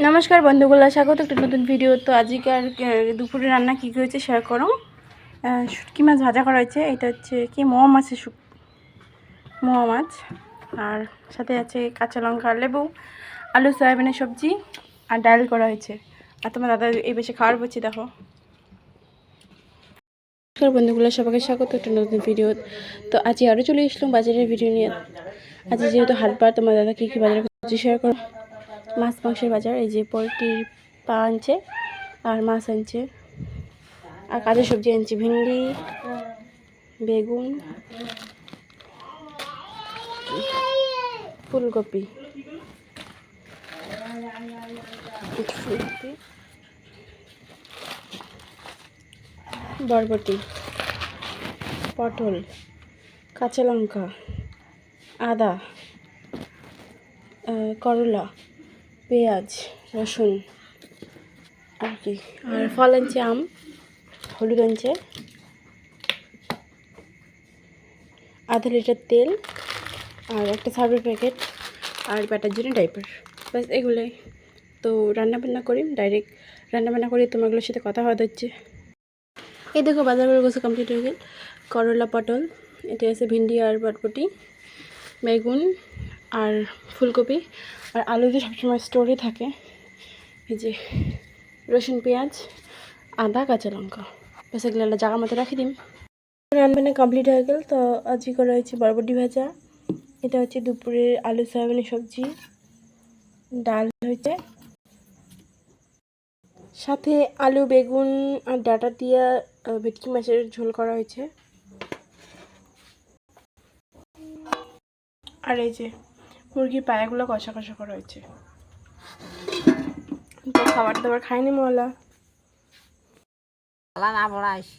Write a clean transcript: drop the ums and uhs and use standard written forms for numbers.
নমস্কার বন্ধুগুলো, স্বাগত একটা নতুন ভিডিও। তো আজকের দুপুরে রান্না কী হয়েছে শেয়ার করো। শুটকি মাছ ভাজা করা হয়েছে। এটা হচ্ছে কি মোয়া মাছের মোয়া মাছ, আর সাথে আছে কাঁচা লঙ্কা, লেবু, আলু, সয়াবিনের সবজি আর ডাল করা হয়েছে। আর তোমার দাদা এই বেশি খাওয়ার বলছি, দেখো। নমস্কার বন্ধুগুলো, সবাইকে স্বাগত একটা নতুন ভিডিও। তো আজকে আরও চলে এসলাম বাজারের ভিডিও নিয়ে। আজ যেহেতু হাটবার, তোমার দাদা কী কী বাজার করছে শেয়ার করো। মাছ মাংসের বাজার, এই যে পোলট্রির পা আনছে আর মাছ আনছে, আর কাঁচা সবজি আনছে, ভেন্ডি, বেগুন, ফুলকপি, বরবটি, পটল, কাঁচা লঙ্কা, আদা, করলা, পেঁয়াজ, রসুন আর কি। আর ফল আনছে আম, হলুদ আনছে, আধা লিটার তেল, আর একটা সার্ফের প্যাকেট, আর ব্যাটার জন্য ডাইপার। ব্যাস এগুলোই। তো রান্নাবান্না করি, ডাইরেক্ট রান্নাবান্না করি, তোমাগুলোর সাথে কথা হওয়া হচ্ছে। এই দেখো বাজারগুলো গোছ কমপ্লিট হয়ে গেল। করলা, পটল, এটা আছে ভেন্ডি আর বরবটি, বেগুন আর ফুলকপি, আর আলু তো সবসময় স্টোরে থাকে। এই যে রসুন, পেঁয়াজ, আদা, কাঁচা লঙ্কা, ব্যাস এগুলো জায়গা মতো রাখি দিন। রান্নাবান্না কমপ্লিট হয়ে গেল। তো আজকে করা হয়েছে বরবটি ভাজা, এটা হচ্ছে দুপুরের আলু সয়াবিনের সবজি, ডাল হয়েছে, সাথে আলু, বেগুন আর ডাঁটা দিয়ে ভেটকি মাছের ঝোল করা হয়েছে। আর এই যে মুরগির পায়াগুলো কষা কষা করা হয়েছে। তো খাবার দাবার খাইনি মোলা না বড়াইস